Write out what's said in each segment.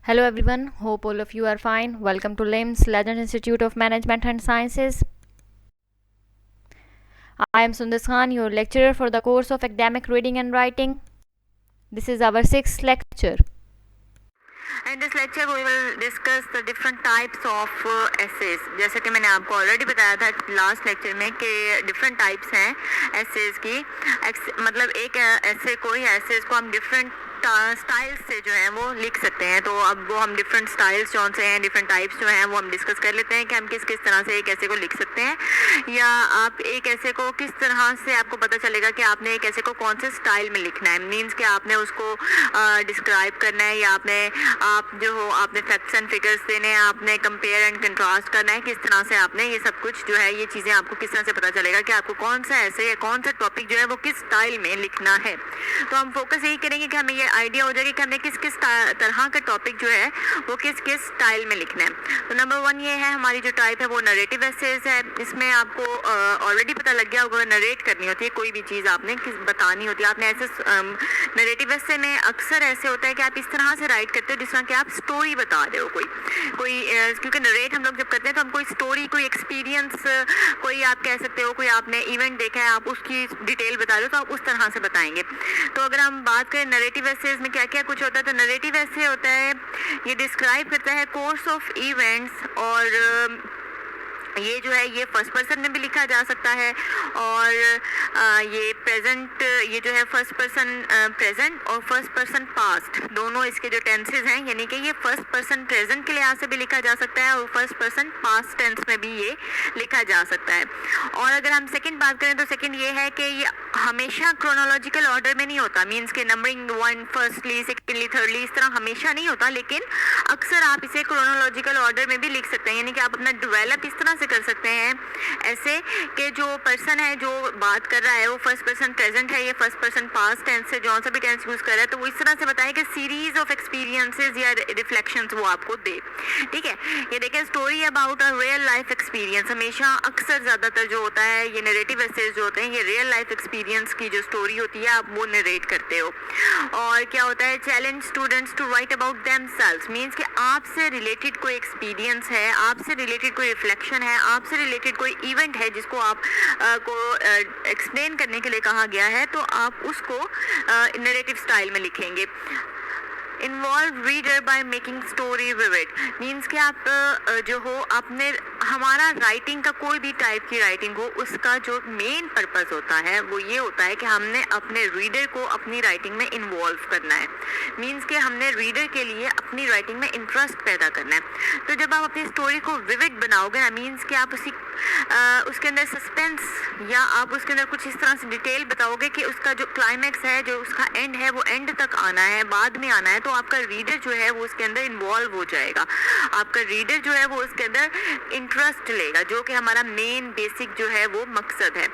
Hello everyone, hope all of you are fine. Welcome to LIMS, Legend Institute of Management and Sciences. I am Sundar Khan, your lecturer for the course of Academic Reading and Writing. This is our 6th lecture. In this lecture we will discuss the different types of essays. जैसे कि मैंने आपको already बताया था last lecture में कि different types हैं essays की। मतलब एक एसे को या एसेज को हम डिफरेंट स्टाइल्स से जो है वो लिख सकते हैं। तो अब वो हम डिफरेंट स्टाइल्स कौन से हैं, डिफरेंट टाइप्स जो हैं वो हम डिस्कस कर लेते हैं कि हम किस किस तरह से एक ऐसे को लिख सकते हैं, या आप एक ऐसे को किस तरह से आपको पता चलेगा कि आपने एक ऐसे को कौन से स्टाइल में लिखना है। मीन्स कि आपने उसको डिस्क्राइब करना है, या आपने फैक्ट्स एंड फिगर्स देने हैं, आपने कंपेयर एंड कंट्रास्ट करना है, किस तरह से आपने ये सब कुछ जो है ये चीज़ें आपको किस तरह से पता चलेगा कि आपको कौन सा ऐसे या कौन सा टॉपिक जो है वो किस स्टाइल में लिखना है। तो हम फोकस यही करेंगे कि हमें ये आइडिया हो जाएगा कि हमें किस किस तरह का टॉपिक जो है वो किस किस स्टाइल में लिखना है। तो नंबर 1 ये है, हमारी जो टाइप है वो नरेटिव एसेज है। इसमें आपको ऑलरेडी पता लग गया होगा, नरेट करनी होती है कोई भी चीज़, आपने बतानी होती है। आपने ऐसे नरेटिव एसे में अक्सर ऐसे होता है कि आप इस तरह से राइट करते हो जिस तरह कि आप स्टोरी बता रहे हो कोई क्योंकि नरेट हम लोग जब करते हैं तो हम कोई स्टोरी, कोई एक्सपीरियंस, कोई आप कह सकते हो कोई आपने इवेंट देखा है, आप उसकी डिटेल बता रहे हो तो आप उस तरह से बताएंगे। तो अगर हम बात करें नरेटिव एसेज में क्या क्या कुछ होता है, तो नरेटिव ऐसे होता है ये डिस्क्राइब करता है कोर्स ऑफ इवेंट्स, और ये जो है ये फर्स्ट पर्सन में भी लिखा जा सकता है, और ये प्रेजेंट, ये जो है फर्स्ट पर्सन प्रेजेंट और फर्स्ट पर्सन पास्ट, दोनों इसके जो टेंसेज हैं, यानी कि ये फर्स्ट पर्सन प्रेजेंट के लिहाज से भी लिखा जा सकता है और फर्स्ट पर्सन पास्ट टेंस में भी ये लिखा जा सकता है। और अगर हम सेकंड बात करें तो सेकंड ये है कि ये हमेशा क्रोनोलॉजिकल ऑर्डर में नहीं होता। मीन्स के नंबरिंग 1 फर्स्टली, सेकेंडली, थर्डली, इस तरह हमेशा नहीं होता, लेकिन अक्सर आप इसे क्रोनोलॉजिकल ऑर्डर में भी लिख सकते हैं। यानी कि आप अपना डेवलप इस तरह से कर सकते हैं ऐसे कि जो पर्सन है जो बात कर रहा है वो फर्स्ट पर्सन प्रेजेंट है, ये फर्स्ट पर्सन पास्ट टेंस से जो सा भी टेंस यूज कर रहा है, तो वो इस तरह से बताए कि सीरीज ऑफ एक्सपीरियंसेस या रिफ्लेक्शंस वो आपको दे। ठीक है, ये देखें story about a real life experience, हमेशा अक्सर ज़्यादातर जो होता है ये नरेटिव एसेज जो होते हैं ये रियल लाइफ एक्सपीरियंस की जो स्टोरी होती है आप वो नरेट करते हो। और क्या होता है, challenge students to write about themselves, means कि आपसे रिलेटेड कोई एक्सपीरियंस है, आपसे रिलेटेड कोई रिफ्लेक्शन है, आपसे रिलेटेड कोई इवेंट है जिसको आप को एक्सप्लेन करने के लिए कहा गया है, तो आप उसको नरेटिव स्टाइल में लिखेंगे। Involve reader by making story vivid, means कि आप जो हो आपने हमारा राइटिंग का कोई भी टाइप की राइटिंग हो उसका जो मेन पर्पस होता है वो ये होता है कि हमने अपने रीडर को अपनी राइटिंग में इन्वॉल्व करना है। मीन्स कि हमने रीडर के लिए अपनी राइटिंग में इंटरेस्ट पैदा करना है। तो जब आप अपनी स्टोरी को विविड बनाओगे ना, मीन्स कि आप उसके अंदर सस्पेंस या आप उसके अंदर कुछ इस तरह से डिटेल बताओगे कि उसका जो क्लाइमैक्स है, जो उसका एंड है वो एंड तक आना है, बाद में आना है, तो आपका रीडर जो है वो उसके अंदर इन्वॉल्व हो जाएगा। आपका रीडर जो है वो उसके अंदर इंटरेस्ट लेगा, जो कि हमारा मेन बेसिक जो है वो मकसद है।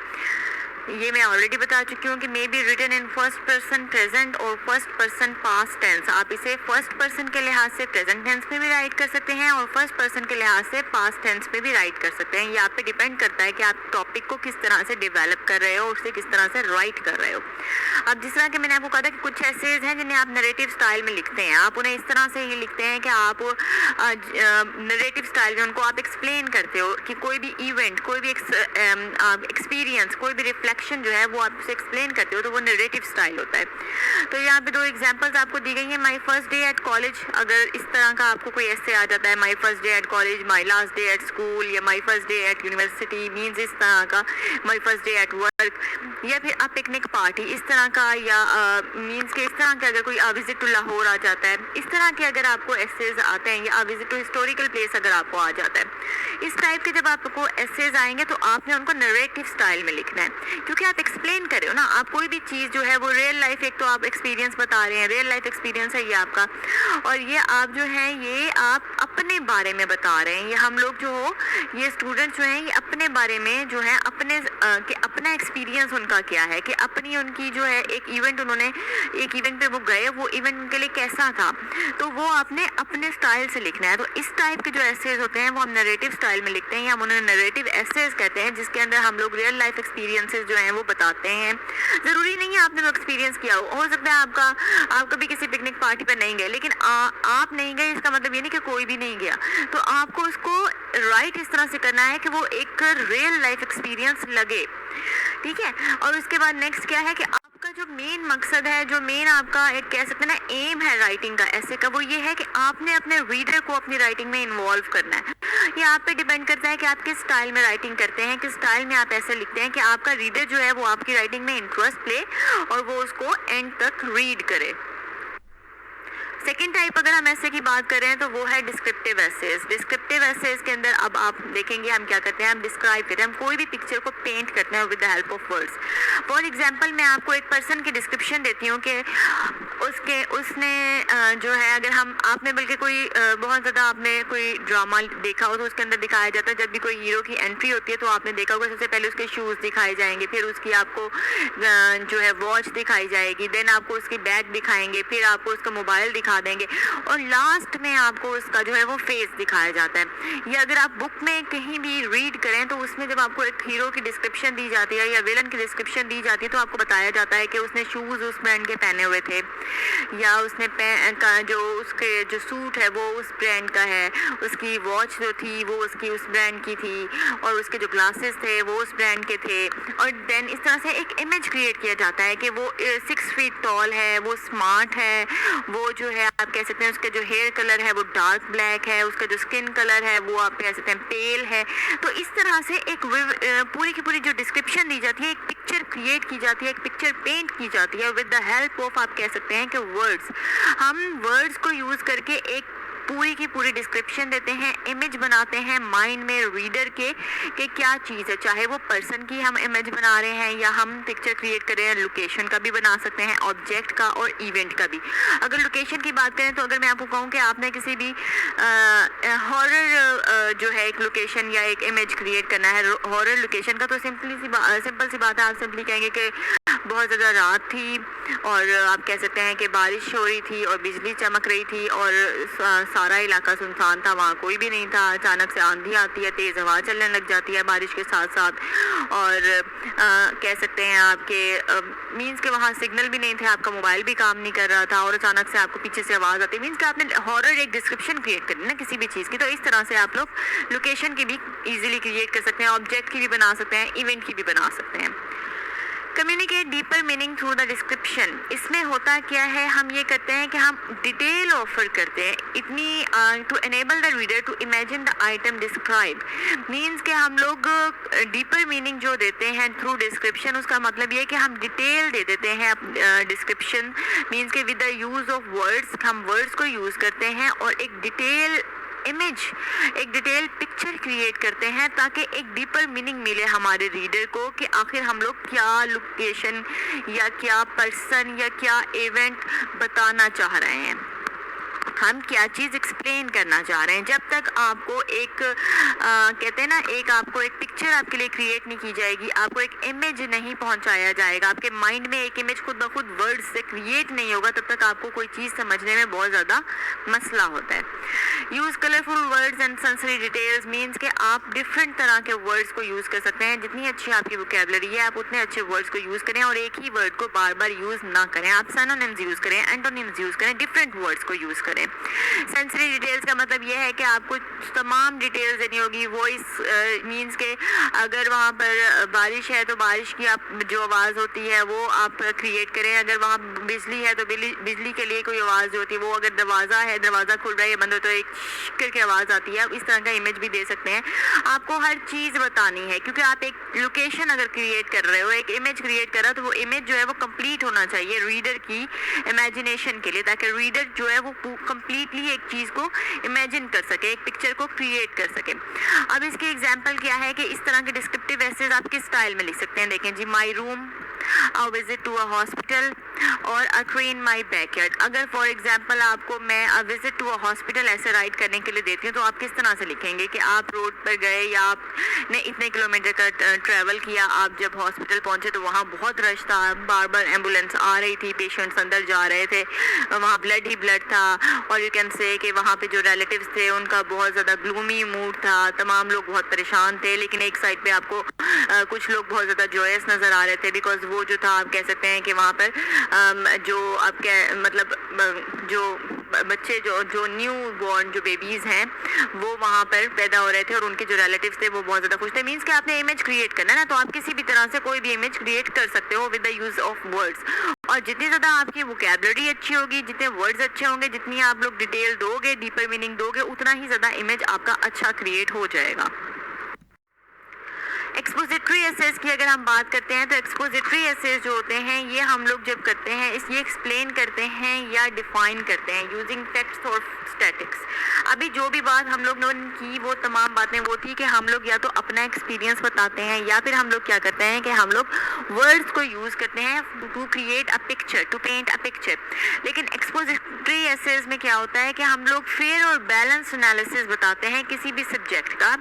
ये मैं ऑलरेडी बता चुकी हूँ कि may be written in first person present और फर्स्ट पर्सन पास्ट टेंस। आप इसे फर्स्ट पर्सन के लिहाज से प्रेजेंट टेंस में भी राइट कर सकते हैं और फर्स्ट पर्सन के लिहाज से पास्ट टेंस में भी राइट कर सकते हैं। ये आप पे डिपेंड करता है कि आप टॉपिक को किस तरह से डेवलप कर रहे हो, उसे किस तरह से राइट कर रहे हो। अब जिस तरह कि मैंने आपको कहा था कि कुछ एसेज हैं जिन्हें आप नरेटिव स्टाइल में लिखते हैं, आप उन्हें इस तरह से ही लिखते हैं कि आप नरेटिव स्टाइल में उनको आप एक्सप्लेन करते हो कि कोई भी इवेंट, कोई भी एक्सपीरियंस, कोई भी रिफ्लेक्शन जो है वो आप उसे एक्सप्लेन करते हो, तो वो नरेटिव स्टाइल होता है। तो यहाँ पे 2 एग्जांपल्स आपको दी गई हैं। My first day at college, अगर इस तरह का आपको कोई ऐसे आ जाता है, my first day at college, my last day at school, या my first day at university, means इस तरह का, my first day at work, या फिर आप पिकनिक पार्टी इस तरह का, या मीन्स के इस तरह के अगर कोई विजिट टू लाहौर आ जाता है, इस तरह के अगर आपको एसेज आते हैं, या विजिट टू हिस्टोरिकल प्लेस अगर आपको आ जाता है, इस टाइप के जब आपको एसेज आएंगे तो आपने उनको नरेटिव स्टाइल में लिखना है, क्योंकि आप एक्सप्लेन कर रहे हो ना। आप कोई भी चीज़ जो है वो रियल लाइफ, एक तो आप एक्सपीरियंस बता रहे हैं, रियल लाइफ एक्सपीरियंस है ये आपका, और ये आप जो है ये आप अपने बारे में बता रहे हैं। ये हम लोग जो हो, ये स्टूडेंट्स जो हैं, ये अपने बारे में जो है अपने कि अपना एक्सपीरियंस उनका क्या है, कि अपनी उनकी जो है एक इवेंट पे वो गए, वो इवेंट उनके लिए कैसा था, तो वो आपने अपने स्टाइल से लिखना है। तो इस टाइप के जो एसेज होते हैं वो हम नरेटिव स्टाइल में लिखते हैं, या हम उन्हें नरेटिव एसेज कहते हैं, जिसके अंदर हम लोग रियल लाइफ एक्सपीरियंसेस जो हैं वो बताते हैं। ज़रूरी नहीं है आपने वो एक्सपीरियंस किया हो सकता है आप कभी किसी पिकनिक पार्टी पर नहीं गए, लेकिन आप नहीं गए इसका मतलब ये नहीं कि कोई भी नहीं गया। तो आपको उसको राइट इस तरह से करना है कि वो एक रियल लाइफ एक्सपीरियंस लगे, ठीक है। और उसके बाद नेक्स्ट क्या है कि आपका जो मेन मकसद है, जो मेन आपका एक कह सकते हैं ना एम है राइटिंग का, ऐसे का, वो ये है कि आपने अपने रीडर को अपनी राइटिंग में इन्वॉल्व करना है। ये आप पे डिपेंड करता है कि आप किस स्टाइल में राइटिंग करते हैं, किस स्टाइल में आप ऐसे लिखते हैं कि आपका रीडर जो है वो आपकी राइटिंग में इंटरेस्ट ले और वो उसको एंड तक रीड करे। सेकेंड टाइप अगर हम ऐसे की बात करें तो वो है डिस्क्रिप्टिव एसेज। डिस्क्रिप्टिव एसेज के अंदर अब आप देखेंगे हम क्या करते हैं, हम डिस्क्राइब करते हैं, हम कोई भी पिक्चर को पेंट करते हैं with the help of words. For example मैं आपको एक पर्सन की डिस्क्रिप्शन देती हूँ कि उसने जो है, अगर आपने बल्कि कोई बहुत ज़्यादा आपने कोई ड्रामा देखा हो तो उसके अंदर दिखाया जाता है जब भी कोई हीरो की एंट्री होती है तो आपने देखा होगा सबसे पहले उसके शूज़ दिखाए जाएंगे, फिर उसकी आपको जो है वॉच दिखाई जाएगी, देन आपको उसकी बैग दिखाएंगे, फिर आपको उसका मोबाइल दिखा देंगे और लास्ट में आपको उसका जो है वो फेस दिखाया जाता है। या अगर आप बुक में कहीं भी रीड करें तो उसमें जब आपको एक हीरो की डिस्क्रिप्शन दी जाती है या विलन की डिस्क्रिप्शन दी जाती है तो आपको बताया जाता है कि उसने शूज़ उस ब्रांड के पहने हुए थे, या उसने जो उसके जो सूट है वो उस ब्रांड का है, उसकी वॉच जो थी वो उसकी उस ब्रांड की थी, और उसके जो ग्लासेस थे वो उस ब्रांड के थे। और देन इस तरह से एक इमेज क्रिएट किया जाता है कि वो 6 फीट टॉल है, वो स्मार्ट है, वो जो है आप कह सकते हैं उसके जो हेयर कलर है वो डार्क ब्लैक है, उसका जो स्किन कलर है वो आप कह सकते हैं पेल है। तो इस तरह से एक पूरी की पूरी जो डिस्क्रिप्शन दी जाती है, एक पिक्चर क्रिएट की जाती है, एक पिक्चर पेंट की जाती है विद द हेल्प ऑफ आप कह सकते हैं कि वर्ड्स। हम वर्ड्स को यूज़ करके एक पूरी की पूरी डिस्क्रिप्शन देते हैं, इमेज बनाते हैं माइंड में रीडर के कि क्या चीज़ है, चाहे वो पर्सन की हम इमेज बना रहे हैं या हम पिक्चर क्रिएट कर रहे हैं, लोकेशन का भी बना सकते हैं, ऑब्जेक्ट का और इवेंट का भी। अगर लोकेशन की बात करें तो अगर मैं आपको कहूँ कि आपने किसी भी हॉरर जो है एक लोकेशन या एक इमेज क्रिएट करना है हॉरर लोकेशन का, तो सिंपल सी बात है, आप सिंपली कहेंगे कि बहुत ज़्यादा रात थी और आप कह सकते हैं कि बारिश हो रही थी और बिजली चमक रही थी और सारा इलाका सुनसान था, वहाँ कोई भी नहीं था। अचानक से आंधी आती है, तेज़ हवा चलने लग जाती है बारिश के साथ साथ, और कह सकते हैं आपके मीन्स के वहाँ सिग्नल भी नहीं थे, आपका मोबाइल भी काम नहीं कर रहा था और अचानक से आपको पीछे से आवाज़ आती है। मीन्स कि आपने हॉरर एक डिस्क्रिप्शन क्रिएट करनी है ना किसी भी चीज़ की, तो इस तरह से आप लोग लोकेशन की भी ईजिली क्रिएट कर सकते हैं, ऑब्जेक्ट की भी बना सकते हैं, इवेंट की भी बना सकते हैं। Communicate deeper meaning through the description. इसमें होता क्या है, हम ये करते हैं कि हम डिटेल ऑफर करते हैं इतनी to enable the reader to imagine the item describe. Means के हम लोग डीपर मीनिंग जो देते हैं थ्रू डिस्क्रिप्शन, उसका मतलब ये है कि हम डिटेल दे देते हैं डिस्क्रिप्शन। मीन्स के with the use of words, हम वर्ड्स को यूज़ करते हैं और एक डिटेल इमेज, एक डिटेल पिक्चर क्रिएट करते हैं ताकि एक डीपर मीनिंग मिले हमारे रीडर को कि आखिर हम लोग क्या लोकेशन या क्या पर्सन या क्या इवेंट बताना चाह रहे हैं, हम क्या चीज़ एक्सप्लेन करना चाह रहे हैं। जब तक आपको एक कहते हैं ना, एक आपको एक पिक्चर आपके लिए क्रिएट नहीं की जाएगी, आपको एक इमेज नहीं पहुंचाया जाएगा, आपके माइंड में एक इमेज खुद ब खुद वर्ड से क्रिएट नहीं होगा, तब तक आपको कोई चीज़ समझने में बहुत ज़्यादा मसला होता है। Use colourful words and sensory details. Means कि आप डिफरेंट तरह के वर्ड्स को यूज़ कर सकते हैं। जितनी अच्छी आपकी वोकैबुलरी है आप उतने अच्छे वर्ड्स को यूज़ करें और एक ही वर्ड को बार बार यूज़ ना करें। आप सिनोनिम्स यूज़ करें, एंटोनिम्स यूज़ करें, डिफरेंट वर्ड्स को यूज़ करें। सेंसरी डिटेल्स का मतलब यह है कि आपको तमाम डिटेल्स देनी होगी। वॉइस मीन्स के अगर वहाँ पर बारिश है तो बारिश की आप जो आवाज़ होती है वो आप क्रिएट करें। अगर वहाँ बिजली है तो बिजली के लिए कोई आवाज़ जो होती है वो, अगर दरवाज़ा है, दरवाज़ा खुल रहा है या बंद हो तो एक करके आवाज़ आती है। आप इस तरह का इमेज भी दे सकते हैं। आपको हर चीज़ बतानी है क्योंकि आप एक लोकेशन अगर क्रिएट कर रहे हो, एक इमेज क्रिएट कर रहे हो, तो वो इमेज जो है वो कंप्लीट होना चाहिए रीडर की इमेजिनेशन के लिए, ताकि रीडर जो है वो कंप्लीटली एक चीज़ को इमेजिन कर सके, एक पिक्चर को क्रिएट कर सके। अब इसकी एग्जांपल क्या है कि इस तरह के डिस्क्रिप्टिव एसेज आप किस स्टाइल में लिख सकते हैं। देखें जी, my room, a visit to a hospital और a tree in my backyard. अगर फॉर एग्जाम्पल आपको मैं a visit to a hospital ऐसे राइट करने के लिए देती हूँ तो आप किस तरह से लिखेंगे कि आप रोड पर गए या आपने इतने किलोमीटर का ट्रैवल किया, आप जब हॉस्पिटल पहुँचे तो वहाँ बहुत रश था, बार बार एम्बुलेंस आ रही थी, पेशेंट्स अंदर जा रहे थे, वहाँ ब्लड ही ब्लड था, और यू कैन से कि वहाँ पे जो रिलेटिव्स थे उनका बहुत ज़्यादा ग्लूमी मूड था, तमाम लोग बहुत परेशान थे, लेकिन एक साइड पे आपको कुछ लोग बहुत ज़्यादा जॉयस नज़र आ रहे थे, बिकॉज वो जो था आप कह सकते हैं कि वहाँ पर जो आपके मतलब जो बच्चे जो न्यू बॉर्न जो बेबीज़ हैं वो वहाँ पर पैदा हो रहे थे और उनके जो रिलेटिव्स थे वो बहुत ज़्यादा खुश थे। मीन्स कि आपने इमेज क्रिएट करना है ना, तो आप किसी भी तरह से कोई भी इमेज क्रिएट कर सकते हो with the use of words, और जितनी ज़्यादा आपकी वोकैबुलरी अच्छी होगी, जितने वर्ड्स अच्छे होंगे, जितनी आप लोग डिटेल दोगे, डीपर मीनिंग दोगे, उतना ही ज़्यादा इमेज आपका अच्छा क्रिएट हो जाएगा। एक्सपोजिटरी एसेस की अगर हम बात करते हैं तो एक्सपोजिटरी एसेस जो होते हैं ये हम लोग जब करते हैं ये एक्सप्लेन करते हैं या डिफाइन करते हैं यूजिंग फैक्ट्स और स्टैटिक्स। अभी जो भी बात हम लोग ने की वो तमाम बातें वो थी कि हम लोग या तो अपना एक्सपीरियंस बताते हैं या फिर हम लोग क्या करते हैं कि हम लोग वर्ड्स को यूज़ करते हैं to create a picture, to paint a picture. लेकिन एक्सपोजिटरी एसेस में क्या होता है कि हम लोग फेयर और बैलेंस एनालिसिस बताते हैं किसी भी सब्जेक्ट का,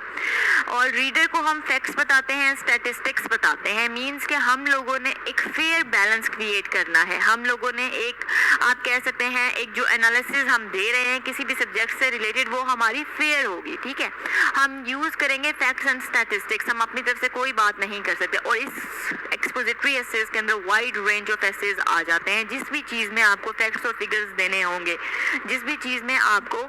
और रीडर को हम फैक्ट्स बताते हैं, स्टैटिस्टिक्स बताते हैं। मींस कि हम लोगों ने एक फेयर बैलेंस क्रिएट करना है, हम लोगों ने एक आप कह सकते हैं एक जो एनालिसिस हम दे रहे हैं किसी भी सब्जेक्ट से रिलेटेड वो हमारी फेयर होगी, ठीक है। हम यूज़ करेंगे फैक्ट्स एंड स्टैटिस्टिक्स, हम अपनी तरफ से कोई बात नहीं कर सकते। और इस एक्सपोजिटरी एसेस के अंदर वाइड रेंज ऑफ एसेस आ जाते हैं। जिस भी चीज़ में आपको फैक्ट्स और फिगर्स देने होंगे, जिस भी चीज़ में आपको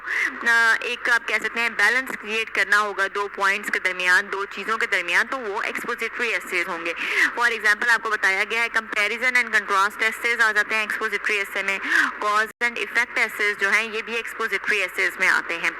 एक आप कह सकते हैं बैलेंस क्रिएट करना होगा दो पॉइंट्स के दरमियान, दो चीज़ों के दरमियान, तो वो एक्सपोजिटरी एसेस होंगे। फॉर एग्जांपल आपको बताया गया है कंपैरिजन एंड कंट्रास्ट एसेस आ जाते हैं एक्सपोजिटरी एसे में, कॉज एंड इफेक्ट एसेस जो हैं ये भी एक्सपोजिटरी एसेस में आते हैं।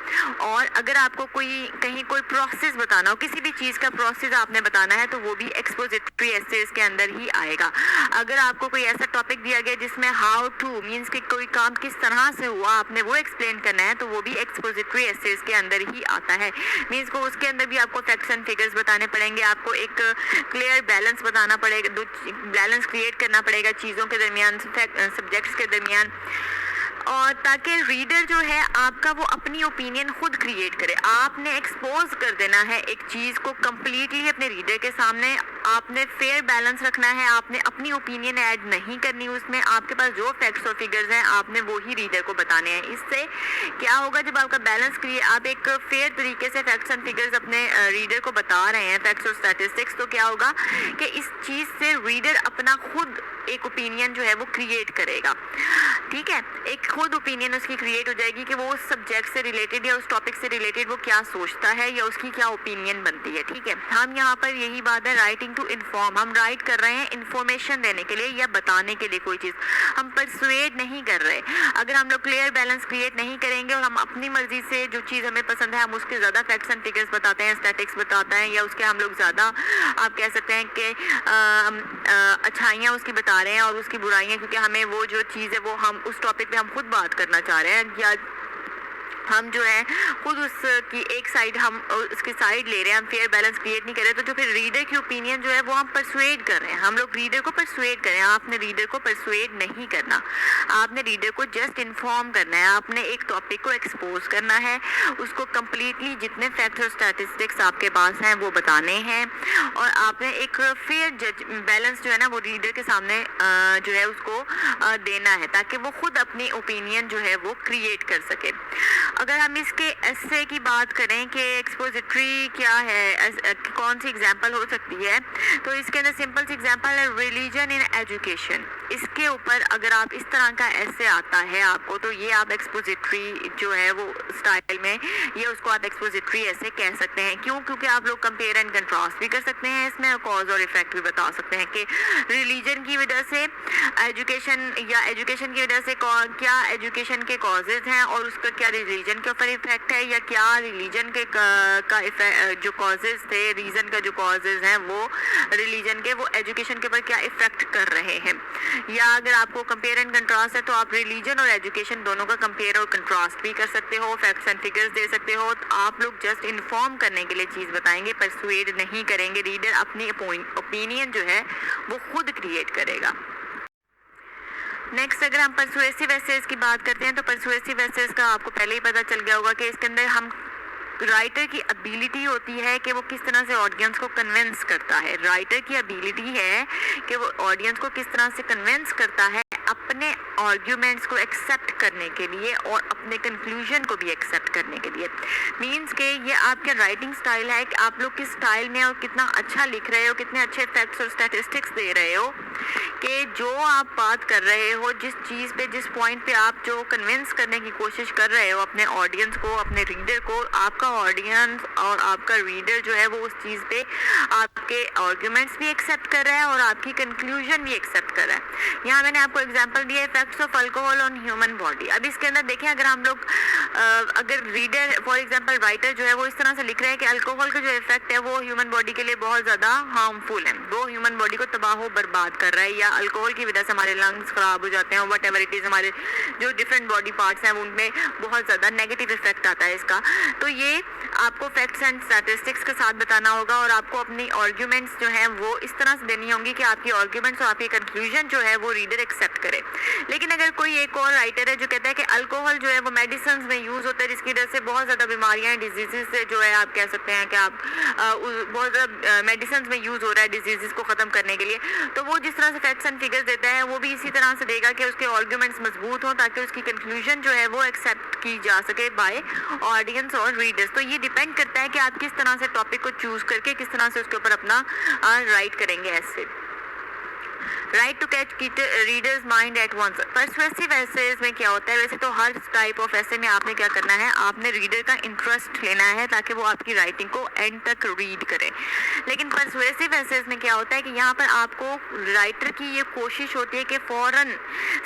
और अगर आपको कहीं कोई प्रोसेस बताना हो, किसी भी चीज़ का प्रोसेस आपने बताना है तो वो भी एक्सपोजिटरी एसेस के अंदर ही आएगा। अगर आपको कोई ऐसा टॉपिक दिया गया जिसमें हाउ टू मीन्स कि कोई काम किस तरह से हुआ आपने वो एक्सप्लेन करना है तो वो भी एक्सपोजिटरी एसेस के अंदर ही आता है। मीन्स को उसके अंदर भी आपको फैक्ट्स एंड फिगर्स बताने पड़ेंगे, आपको एक क्लियर बैलेंस बताना पड़ेगा, बैलेंस क्रिएट करना पड़ेगा चीज़ों के दरमियान, सब्जेक्ट्स के दरमियान, और ताकि रीडर जो है आपका वो अपनी ओपिनियन खुद क्रिएट करे। आपने एक्सपोज कर देना है एक चीज़ को कम्प्लीटली अपने रीडर के सामने, आपने फेयर बैलेंस रखना है, आपने अपनी ओपिनियन ऐड नहीं करनी उसमें, आपके पास जो फैक्ट्स और फिगर्स हैं आपने वो ही रीडर को बताने हैं। इससे क्या होगा, जब आपका बैलेंस क्रिएट, आप एक फेयर तरीके से फैक्ट्स एंड फिगर्स अपने रीडर को बता रहे हैं, फैक्ट्स और स्टैटिस्टिक्स, तो क्या होगा कि इस चीज़ से रीडर अपना खुद एक ओपिनियन जो है वो क्रिएट करेगा, ठीक है। एक खुद ओपिनियन उसकी क्रिएट हो जाएगी कि वो उस सब्जेक्ट से रिलेटेड या उस टॉपिक से रिलेटेड वो क्या सोचता है या उसकी क्या ओपिनियन बनती है, ठीक है। हम यहाँ पर यही बात है राइटिंग टू इन्फॉर्म, हम राइट कर रहे हैं इन्फॉर्मेशन देने के लिए या बताने के लिए कोई चीज़, हम परसुएड नहीं कर रहे। अगर हम लोग क्लियर बैलेंस क्रिएट नहीं करेंगे और हम अपनी मर्जी से जो चीज़ हमें पसंद है हम उसके ज़्यादा फैक्ट्स एंड फिगर्स बताते हैं, स्टैटिक्स बताते हैं, या उसके हम लोग ज़्यादा आप कह सकते हैं कि अच्छाइयाँ उसकी बता रहे हैं और उसकी बुराइयाँ, क्योंकि हमें वो जो चीज़ है वो हम उस टॉपिक पे हम खुद बात करना चाह रहे हैं, या हम जो है खुद उसकी एक साइड हम उसकी साइड ले रहे हैं, हम फेयर बैलेंस क्रिएट नहीं कर रहे, तो जो फिर रीडर की ओपिनियन जो है वो हम परसुएड कर रहे हैं। हम लोग रीडर को परसुएड करें, आपने रीडर को परसुएड नहीं करना, आपने रीडर को जस्ट इन्फॉर्म करना है, आपने एक टॉपिक को एक्सपोज करना है, उसको कम्प्लीटली जितने फैक्ट्स और स्टैटिस्टिक्स आपके पास हैं वो बताने हैं, और आपने एक फेयर बैलेंस जो है ना वो रीडर के सामने जो है उसको देना है, ताकि वो खुद अपनी ओपिनियन जो है वो क्रिएट कर सके। अगर हम इसके एसे की बात करें कि एक्सपोजिटरी क्या है, कौन सी एग्जांपल हो सकती है, तो इसके अंदर सिंपल सी एग्जांपल है रिलीजन इन एजुकेशन। इसके ऊपर अगर आप इस तरह का ऐसे आता है आपको, तो ये आप एक्सपोजिटरी जो है वो स्टाइल में ये उसको आप एक्सपोजिटरी ऐसे कह सकते हैं। क्यों? क्योंकि आप लोग कंपेयर एंड कंट्रास्ट भी कर सकते हैं, इसमें कॉज और इफेक्ट भी बता सकते हैं कि रिलीजन की वजह से एजुकेशन, या एजुकेशन की वजह से क्या एजुकेशन के कॉजेज हैं और उसका क्या रिलीजन के ऊपर इफेक्ट है, या क्या रिलीजन के का इफेक्ट जो कॉजेज थे, रीजन का जो कॉजेज हैं वो रिलीजन के वो एजुकेशन के ऊपर क्या इफेक्ट कर रहे हैं। या अगर आपको कंपेयर एंड कंट्रास्ट है तो आप रिलीजन और एजुकेशन दोनों का कंपेयर और कंट्रास्ट भी कर सकते हो, फैक्ट्स एंड फिगर्स दे सकते हो। तो आप लोग जस्ट इन्फॉर्म करने के लिए चीज़ बताएंगे, परसुएड नहीं करेंगे। रीडर अपनी ओपिनियन जो है वो खुद क्रिएट करेगा। नेक्स्ट अगर हम परसुएसिव एसेज की बात करते हैं तो परसुएसिव एसेज का आपको पहले ही पता चल गया होगा कि इसके अंदर हम राइटर की एबिलिटी होती है कि वो किस तरह से ऑडियंस को कन्विंस करता है। राइटर की एबिलिटी है कि वो ऑडियंस को किस तरह से कन्विंस करता है अपने आर्ग्यूमेंट्स को एक्सेप्ट करने के लिए और अपने कंक्लूजन को भी एक्सेप्ट करने के लिए। मींस के ये आपका राइटिंग स्टाइल है कि आप लोग किस स्टाइल में और कितना अच्छा लिख रहे हो, कितने अच्छे फैक्ट्स और स्टैटिस्टिक्स दे रहे हो कि जो आप बात कर रहे हो, जिस चीज़ पे, जिस पॉइंट पे आप जो कन्विंस करने की कोशिश कर रहे हो अपने ऑडियंस को, अपने रीडर को, आपका ऑडियंस और आपका रीडर जो है वो उस चीज़ पे आपके आर्ग्यूमेंट्स भी एक्सेप्ट कर रहा है और आपकी कंक्लूजन भी एक्सेप्ट कर रहा है। यहाँ मैंने आपको एग्जांपल दिया effects of alcohol on human body. अब इसके अंदर देखें, अगर हम लोग अगर रीडर फॉर एग्जांपल राइटर जो है वो इस तरह से लिख रहे हैं कि अल्कोहल का जो इफेक्ट है वो ह्यूमन बॉडी के लिए बहुत ज़्यादा हार्मफुल है, वो ह्यूमन बॉडी को तबाह बर्बाद कर रहा है, या अल्कोहल की वजह से हमारे लंग्स ख़राब हो जाते हैं, वट एवर इट इज़, हमारे जो डिफरेंट बॉडी पार्ट्स हैं उनमें बहुत ज़्यादा नेगेटिव इफेक्ट आता है इसका। तो ये आपको फैक्ट्स एंड स्टैटिस्टिक्स के साथ बताना होगा और आपको अपनी आर्ग्यूमेंट्स जो हैं वो इस तरह से देनी होंगी कि आपकी आर्ग्यूमेंट्स और आपकी कंक्लूजन जो है वो रीडर एक्सेप्ट करे। लेकिन अगर कोई एक और राइटर है जो कहता है कि अल्कोहल जो है वो मेडिसिन में यूज़ होता है, जिसकी वजह से बहुत ज़्यादा बीमारियाँ, डिजीज़ से जो है आप कह सकते हैं कि आप बहुत ज़्यादा मेडिसिन में यूज़ हो रहा है डिजीज़ को ख़त्म करने के लिए, तो वो जिस तरह से फैक्ट्स एंड फिगर्स देता है वो भी इसी तरह से देगा कि उसके आर्ग्यूमेंट्स मजबूत हों ताकि उसकी कंक्लूजन जो है वो एक्सेप्ट की जा सके बाय ऑडियंस और रीडर्स। तो ये डिपेंड करता है कि आप किस तरह से टॉपिक को चूज़ करके किस तरह से उसके ऊपर अपना राइट करेंगे। ऐसे write to catch readers mind at once. Persuasive essays में क्या होता है, वैसे तो हर टाइप ऑफ एसे में आपने क्या करना है, आपने रीडर का इंटरेस्ट लेना है ताकि वो आपकी राइटिंग को एंड तक रीड करे। लेकिन परसुएसिव एसेज में क्या होता है कि यहाँ पर आपको राइटर की ये कोशिश होती है कि फ़ौरन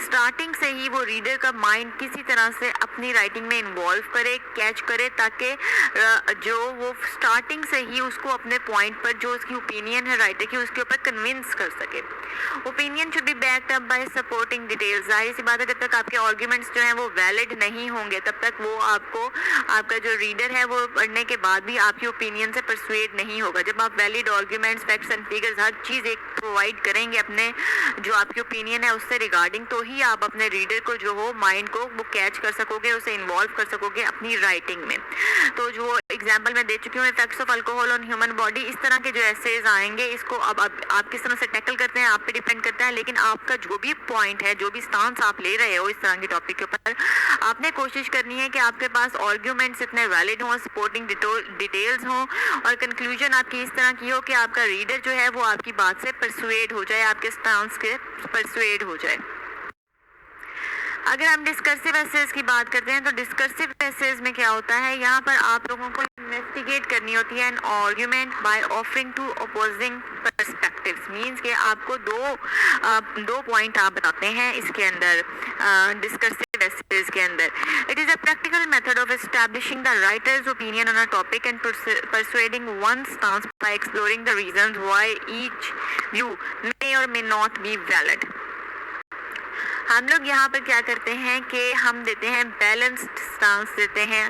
स्टार्टिंग से ही वो रीडर का माइंड किसी तरह से अपनी राइटिंग में इन्वॉल्व करे, कैच करे, ताकि जो वो स्टार्टिंग से ही उसको अपने पॉइंट पर जो उसकी ओपिनियन है राइटर की उसके ऊपर कन्विंस कर सके। Opinion should be backed up by supporting details. जाहिर सी बात है, जब तक आपके आर्ग्यूमेंट्स जो हैं वो वैलिड नहीं होंगे तब तक वो आपको, आपका जो रीडर है वो पढ़ने के बाद भी आपकी ओपिनियन से परसुएड नहीं होगा। जब आप valid arguments, facts and figures हर चीज़ एक प्रोवाइड करेंगे अपने जो आपकी ओपिनियन है उससे रिगार्डिंग, तो ही आप अपने रीडर को जो हो माइंड को वो कैच कर सकोगे, उसे इन्वॉल्व कर सकोगे अपनी राइटिंग में। तो जो एग्जाम्पल मैं दे चुकी हूँ effects of alcohol on human body, इस तरह के जो एसेज आएंगे इसको अब आप किस तरह से टैकल करते हैं आप पे डिपेंड करता है। लेकिन आपका जो भी पॉइंट है, जो भी स्टांस आप ले रहे हो इस तरह के टॉपिक के ऊपर, आपने कोशिश करनी है कि आपके पास आर्ग्यूमेंट्स इतने वैलिड हों, सपोर्टिंग डिटेल्स हों और कंक्लूजन आपकी इस तरह की हो कि आपका रीडर जो है वो आपकी बात से परसुएड हो जाए, आपके स्टांस के परसुएड हो जाए। अगर हम डिस्कर्सिव एसेज की बात करते हैं तो डिस्कर्सिव एसेज में क्या होता है, यहाँ पर आप लोगों को इन्वेस्टिगेट करनी होती है an argument by offering to opposing perspectives. Means कि आपको दो पॉइंट आप बताते हैं इसके अंदर डिस्कर्सिव एसेज के अंदर। It is a practical method of establishing the writer's opinion on a topic and persuading one stance by exploring the reasons why each view may or may not be valid. हम लोग यहाँ पर क्या करते हैं कि हम देते हैं बैलेंस्ड स्टांस देते हैं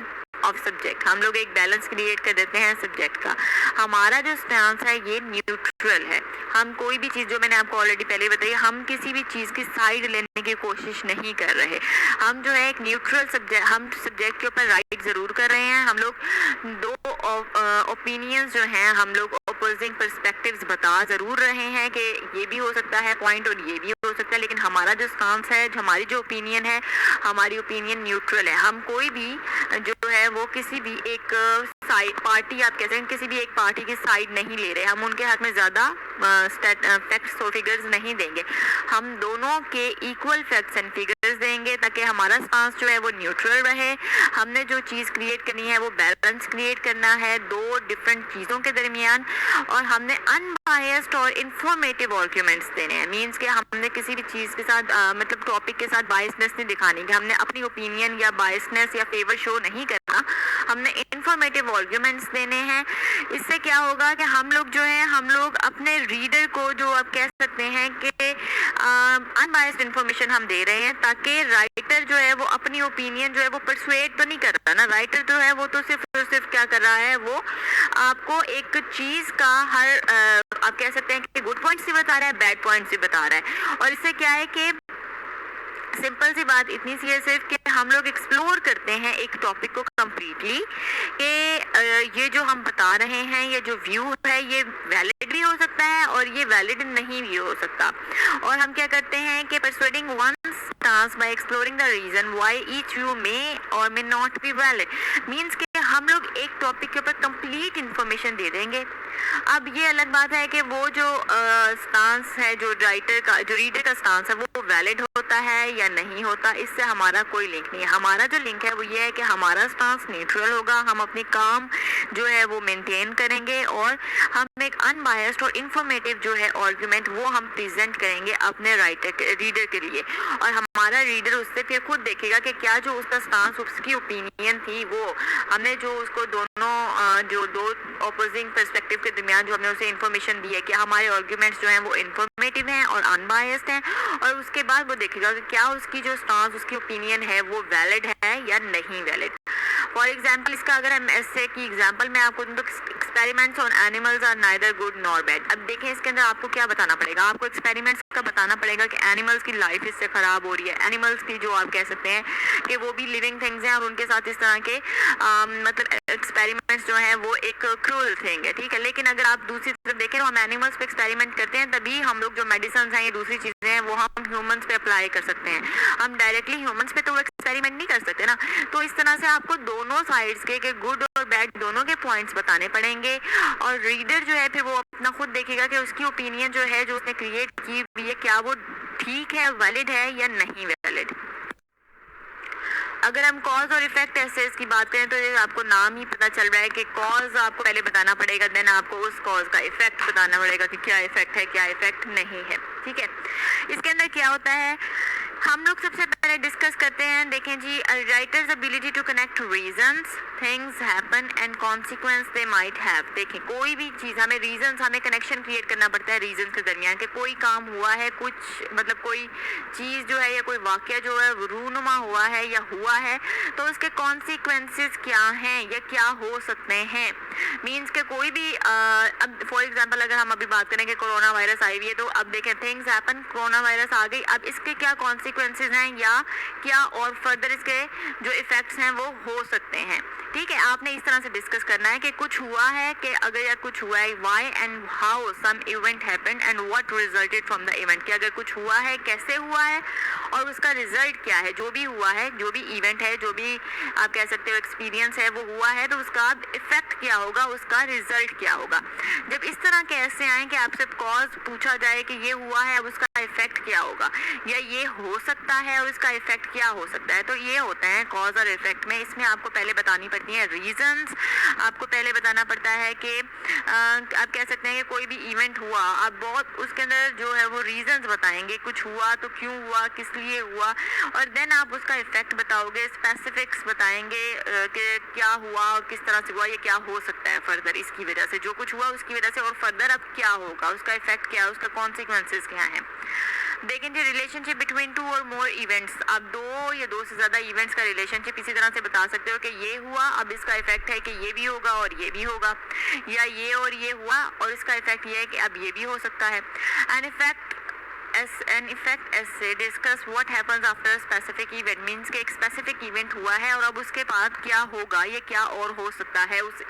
ऑफ सब्जेक्ट। हम लोग एक बैलेंस क्रिएट कर देते हैं सब्जेक्ट का। हमारा जो स्टांस है ये न्यूट्रल है। हम कोई भी चीज़, जो मैंने आपको ऑलरेडी पहले बताई, हम किसी भी चीज़ की साइड लेने की कोशिश नहीं कर रहे। हम जो है एक न्यूट्रल सब्जेक्ट, हम सब्जेक्ट के ऊपर राइट ज़रूर कर रहे हैं। हम लोग दो ओपिनियंस जो हैं, हम लोग अपोजिंग पर्सपेक्टिव्स बता ज़रूर रहे हैं कि ये भी हो सकता है पॉइंट और ये भी हो सकता है, लेकिन हमारा जो स्टांस है, हमारी जो ओपिनियन है, हमारी ओपिनियन न्यूट्रल है। हम कोई भी जो है वो किसी भी एक साइड पार्टी, आप कहते हैं किसी भी एक पार्टी की साइड नहीं ले रहे। हम उनके हाथ में ज़्यादा फैक्ट्स और फिगर्स नहीं देंगे। हम दोनों के इक्वल फैक्ट्स एंड फिगर्स देंगे ताकि हमारा स्टांस जो है वो न्यूट्रल रहे। हमने जो चीज़ क्रिएट करनी है वो बैलेंस क्रिएट करना है दो डिफरेंट चीज़ों के दरमियान, और हमने अनबायस्ड और इंफॉर्मेटिव आर्ग्यूमेंट्स देने हैं। मीन्स कि हमने किसी भी चीज़ के साथ मतलब टॉपिक के साथ बायसनेस नहीं दिखानी कि हमने अपनी ओपिनियन या बायसनेस या फेवर शो नहीं करना। हमने इंफॉर्मेटिव आर्ग्यूमेंट्स देने हैं। इससे क्या होगा कि हम लोग जो है हम लोग अपने रीडर को जो आप कह सकते हैं कि अनबायस्ड इंफॉर्मेशन हम दे रहे हैं, ताकि राइटर जो है वो अपनी ओपिनियन जो है वो परसुएट तो नहीं कर रहा ना। राइटर जो है वो तो सिर्फ और सिर्फ क्या कर रहा है, वो आपको एक चीज़ का हर आप कह सकते हैं कि गुड पॉइंट्स भी बता रहा है, बैड पॉइंट्स भी बता रहा है। और इससे क्या है कि सिंपल सी बात इतनी सी है सिर्फ कि हम लोग एक्सप्लोर करते हैं एक टॉपिक को कम्प्लीटली, कि ये जो हम बता रहे हैं, ये जो व्यू है ये वैलिड भी हो सकता है और ये वैलिड नहीं भी हो सकता। और हम क्या करते हैं कि persuading one stance by exploring the reason why each view may or may not be valid, means कि हम लोग एक टॉपिक के ऊपर कंप्लीट इंफॉर्मेशन दे देंगे। अब ये अलग बात है कि वो जो स्टांस है, जो राइटर का, जो रीडर का स्टांस है, वो वैलिड होता है या नहीं होता, इससे हमारा कोई लिंक नहीं है। हमारा जो लिंक है वो ये है कि हमारा स्टांस न्यूट्रल होगा, हम अपनी काम जो है वो मेंटेन करेंगे और हम एक अनबायस्ड और इंफॉर्मेटिव जो है आर्गुमेंट वो हम प्रेजेंट करेंगे अपने रीडर के लिए। और हमारा रीडर उससे फिर खुद देखेगा कि क्या जो उसका स्टांस, उसकी ओपिनियन थी, वो हमने जो उसको दोनों जो दो ऑपोजिंग पर्सपेक्टिव के दरमियान जो हमने उसे इन्फॉर्मेशन दी है, कि हमारे आर्ग्यूमेंट्स जो हैं वो इन्फॉर्मेटिव हैं और अनबायस्ड हैं। और उसके बाद वो देखेगा कि क्या उसकी जो स्टांस, उसकी ओपिनियन है वो वैलिड है या नहीं वैलिड। फॉर एग्जाम्पल, इसका अगर हम ऐसे की एग्जाम्पल मैं आपको दूँ तो experiments on animals are neither good nor bad. अब देखें इसके अंदर आपको क्या बताना पड़ेगा, आपको एक्सपेरिमेंट्स का बताना पड़ेगा कि एनिमल्स की लाइफ इससे ख़राब हो रही है। एनिमल्स की जो आप कह सकते हैं कि वो भी लिविंग थिंग्स हैं और उनके साथ इस तरह के मतलब एक्सपेरिमेंट्स जो हैं वो एक क्रूअल थिंग है, ठीक है। लेकिन अगर आप दूसरी तरफ देखें तो हम एनिमल्स पे एक्सपेरिमेंट करते हैं, तभी हम लोग जो मेडिसिन हैं, ये दूसरी चीज़ें हैं, वो हम ह्यूमंस पे अप्लाई कर सकते हैं। हम डायरेक्टली ह्यूमंस पे तो एक्सपेरिमेंट नहीं कर सकते ना। तो इस तरह से आपको दोनों साइड्स के गुड और बैड दोनों के पॉइंट्स बताने पड़ेंगे और रीडर जो है फिर वो अपना खुद देखेगा कि उसकी ओपिनियन जो है, जो उसने क्रिएट की हुई है, क्या वो ठीक है, वैलिड है या नहीं वैलिड। अगर हम कॉज और इफेक्ट एसेस की बात करें तो ये आपको नाम ही पता चल रहा है कि कॉज आपको पहले बताना पड़ेगा, देन आपको उस कॉज का इफेक्ट बताना पड़ेगा कि क्या इफेक्ट है, क्या इफेक्ट नहीं है, ठीक है। इसके अंदर क्या होता है, हम लोग सबसे पहले डिस्कस करते हैं, देखें जी, writer's ability to connect reasons, things happen and consequences they might have. देखें कोई भी चीज़, हमें रीजंस, हमें कनेक्शन क्रिएट करना पड़ता है रीजंस के दरमियान, कि कोई काम हुआ है, कुछ मतलब कोई चीज़ जो है या कोई वाक़या जो है रूनुमा हुआ है या हुआ है, तो उसके कॉन्सिक्वेंसेस क्या हैं या क्या हो सकते हैं। मीन्स के कोई भी अब फॉर एग्जांपल अगर हम अभी बात करें कि कोरोना वायरस आई हुई है, तो अब देखें थिंग्स हैपन, कोरोना वायरस आ गई, अब इसके क्या कॉन्सिक्वेंसेस हैं या क्या और फर्दर इसके जो इफेक्ट्स हैं वो हो सकते हैं, ठीक है। आपने इस तरह से डिस्कस करना है कि कुछ हुआ है, कि अगर या कुछ हुआ है, why and how some event happened and what resulted from the event, कि अगर कुछ हुआ है कैसे हुआ है और उसका रिजल्ट क्या है। जो भी हुआ है, जो भी इवेंट है, जो भी आप कह सकते हो एक्सपीरियंस है वो हुआ है, तो उसका इफेक्ट क्या होगा, उसका रिजल्ट क्या होगा। जब इस तरह के ऐसे आए कि आपसे कॉज पूछा जाए कि ये हुआ है, अब उसका इफेक्ट क्या होगा, या ये हो सकता है और इसका इफेक्ट क्या हो सकता है, तो ये होते हैं कॉज और इफेक्ट में। इसमें आपको पहले बतानी पड़ती है रीजंस, आपको पहले बताना पड़ता है कि आप कह सकते हैं कि कोई भी इवेंट हुआ, आप बहुत उसके अंदर जो है वो रीजंस बताएंगे, कुछ हुआ तो क्यों हुआ, किस लिए हुआ, और देन आप उसका इफेक्ट बताओगे, स्पेसिफिक्स बताएंगे कि क्या हुआ और किस तरह से हुआ, ये क्या हो सकता है फर्दर इसकी वजह से, जो कुछ हुआ उसकी वजह से, और फर्दर अब क्या होगा, उसका इफेक्ट क्या है, उसका कॉन्सिक्वेंसेस क्या है। देखें जी, रिलेशनशिप बिटवीन टू और मोर इवेंट्स, आप दो या दो से ज़्यादा इवेंट्स का रिलेशनशिप इसी तरह से बता सकते हो कि ये हुआ, अब इसका इफेक्ट है कि ये भी होगा और ये भी होगा, या ये और ये हुआ और इसका इफेक्ट ये है कि अब ये भी हो सकता है। एन इफेक्ट ऐसे discuss what happens after specific event, means के एक स्पेसिफिक इवेंट हुआ है और अब उसके बाद क्या होगा, ये क्या और हो सकता है उस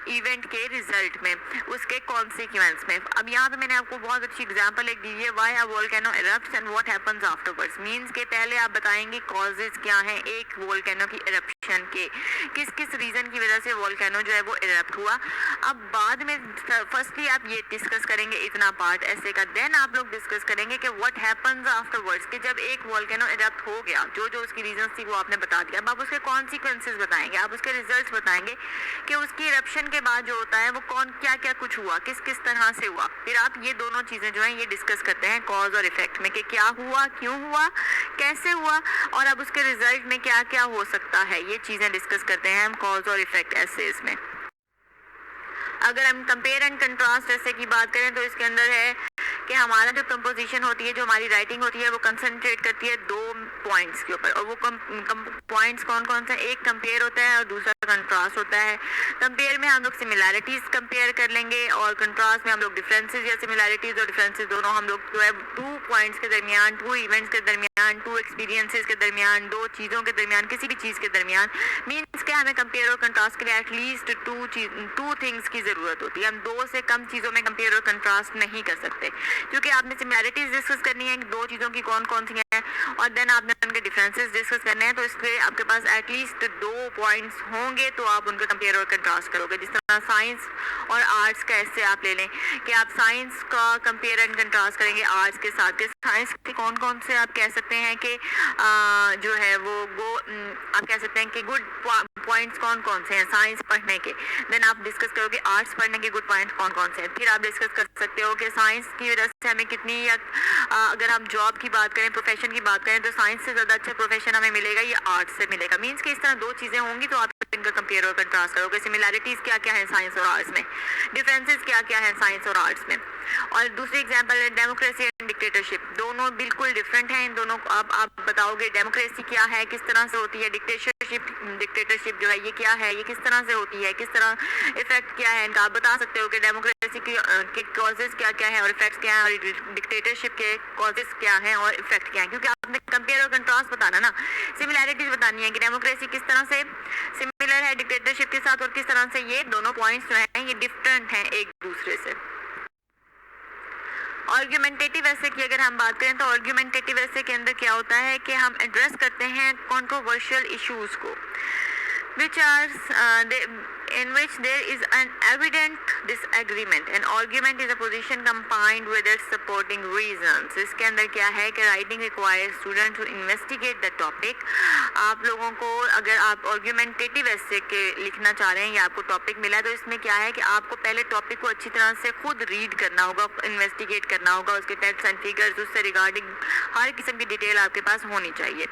इवेंट के रिजल्ट में, उसके कॉन्सिक्वेंस में। अब यहाँ पे मैंने आपको बहुत अच्छी एग्जांपल एक दी है, why a volcano erupts and what happens afterwards, means के पहले आप बताएंगे कॉजेज क्या हैं एक वोल्केनो की इरप्शन के, किस किस रीजन की वजह से वोल्केनो जो है वो इरप्ट हुआ। अब बाद में फर्स्टली आप ये डिस्कस करेंगे इतना पार्ट ऐसे का, देन आप लोग डिस्कस करेंगे कि व्हाट हैपन्स आफ्टरवर्ड्स, कि जब एक वोल्केनो इरप्ट हो गया, जो जो उसकी रीजन थी वो आपने बता दिया, अब आप उसके कॉन्सिक्वेंसेज बताएंगे, आप उसके रिजल्ट्स बताएंगे कि उसकी इरप्शन के बाद जो होता है वो कौन क्या क्या कुछ हुआ, किस किस तरह से हुआ। फिर आप ये दोनों चीज़ें जो हैं ये डिस्कस करते हैं कॉज और इफेक्ट में, कि क्या हुआ, क्यों हुआ, कैसे हुआ, और अब उसके रिजल्ट में क्या क्या हो सकता है, ये चीज़ें डिस्कस करते हैं हम कॉज और इफेक्ट एसेज में। अगर हम कंपेयर एंड कंट्रास्ट ऐसे की बात करें तो इसके अंदर है कि हमारा जो कंपोजिशन होती है, जो हमारी राइटिंग होती है, वो कंसंट्रेट करती है 2 पॉइंट्स के ऊपर, और वो पॉइंट्स कौन कौन से, एक कंपेयर होता है और दूसरा कंट्रास्ट होता है। कंपेयर में हम लोग सिमिलैरिटीज़ कंपेयर कर लेंगे और कंट्रास्ट में हम लोग डिफरेंसेस या सिमिलैरिटीज़ और डिफरेंसेस दोनों हम लोग जो है 2 पॉइंट्स के दरमियान, 2 इवेंट्स के दरमियान, 2 एक्सपीरियंसेस के दरमियान, 2 चीज़ों के दरमियान, किसी भी चीज़ के दरमियान, मीन्स के हमें कंपेयर और कंट्रास्ट के लिए एटलीस्ट 2 थिंग्स की ज़रूरत होती है। हम 2 से कम चीज़ों में कंपेयर और कंट्रास्ट नहीं कर सकते, क्योंकि आपने सिमिलैरिटीज डिस्कस करनी है 2 चीज़ों की कौन कौन सी हैं, और देन आपने उनके डिफरेंसेस डिस्कस करने हैं, तो इसलिए आपके पास एटलीस्ट 2 पॉइंट्स होंगे तो आप उनका कंपेयर और कंट्रास्ट करोगे। जिस तरह साइंस और आर्ट्स का ऐसे आप ले लें कि आप साइंस का कंपेयर एंड कंट्रास्ट करेंगे आर्ट्स के साथ। साइंस के कौन कौन से आप कह सकते हैं कि जो है वो आप कह सकते हैं कि गुड पॉइंट्स कौन कौन से हैं साइंस पढ़ने के, देन आप डिस्कस करोगे आर्ट्स पढ़ने के गुड पॉइंट्स कौन कौन से हैं। फिर आप डिस्कस कर सकते हो कि साइंस की वजह से हमें कितनी, या अगर हम जॉब की बात करें, प्रोफेशन की बात करें, तो साइंस से ज़्यादा अच्छा प्रोफेशन हमें मिलेगा या आर्ट्स से मिलेगा। मीन्स कि इस तरह 2 चीज़ें होंगी तो आप इनका कंपेयर और कंट्रास्ट करोगे। सिमिलैरिटीज़ क्या क्या है साइंस और आर्ट्स में, डिफरेंसेस क्या क्या है साइंस और आर्ट्स में। और दूसरी एग्जांपल है डेमोक्रेसी एंड डिक्टेटरशिप, दोनों बिल्कुल डिफरेंट हैं। इन दोनों को आप बताओगे डेमोक्रेसी क्या है, किस तरह से होती है, डिक्टेटरशिप जो है ये क्या है, ये किस तरह से होती है, किस तरह इफेक्ट क्या है इनका। आप बता सकते हो कि डेमोक्रेसी के कॉजेज क्या क्या है और इफेक्ट्स क्या है, और डिक्टेटरशिप के कॉजेज क्या हैं और इफेक्ट क्या है, क्योंकि आपने कंपेयर और कंट्रास्ट बताना ना। सिमिलैरिटीज बतानी है कि डेमोक्रेसी किस तरह से सिमिलर है डिक्टेटरशिप के साथ, और किस तरह से ये दोनों पॉइंट्स जो हैं ये डिफरेंट हैं एक दूसरे से। आर्ग्यूमेंटेटिव ऐसे की अगर हम बात करें तो आर्ग्यूमेंटेटिव ऐसे के अंदर क्या होता है कि हम एड्रेस करते हैं कंट्रोवर्शियल इश्यूज को, which are in which there is an evident disagreement. An argument is a position combined with its supporting reasons. इसके अंदर क्या है कि writing requires students to investigate the topic. आप लोगों को अगर आप argumentative essay के लिखना चाह रहे हैं या आपको टॉपिक मिला है तो इसमें क्या है कि आपको पहले टॉपिक को अच्छी तरह से खुद रीड करना होगा, इन्वेस्टिगेट करना होगा, उसके फैक्ट्स एंड फिगर्स, उससे रिगार्डिंग हर किस्म की डिटेल आपके पास होनी चाहिए।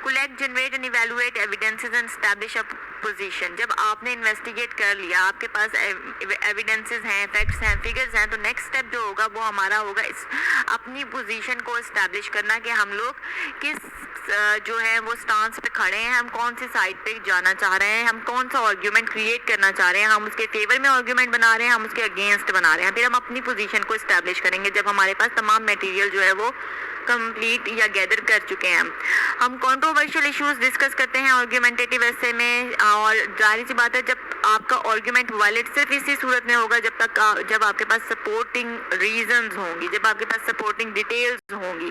Collect, generate and evaluate evidences and establish a position. जब आपने इन्वेस्टिगेट कर लिया, आपके पास एविडेंसेस हैं, फैक्ट्स हैं, फिगर्स हैं, तो नेक्स्ट स्टेप जो होगा वो हमारा होगा अपनी पोजीशन को इस्टेब्लिश करना कि हम लोग किस जो है वो स्टांस पे खड़े हैं, हम कौन सी साइड पे जाना चाह रहे हैं, हम कौन सा आर्ग्यूमेंट क्रिएट करना चाह रहे हैं, हम उसके फेवर में आर्ग्यूमेंट बना रहे हैं, हम उसके अगेंस्ट बना रहे हैं। फिर हम अपनी पोजीशन को इस्टेब्लिश करेंगे जब हमारे पास तमाम मटेरियल जो है वो कंप्लीट या गैदर कर चुके हैं। हम कंट्रोवर्शियल इश्यूज डिस्कस करते हैं आर्ग्यूमेंटेटिव ऐसे में, और जाहिर सी बात है जब आपका आर्ग्यूमेंट वैलिड सिर्फ इसी सूरत में होगा जब आपके पास सपोर्टिंग रीजंस होंगी, जब आपके पास सपोर्टिंग डिटेल्स होंगी,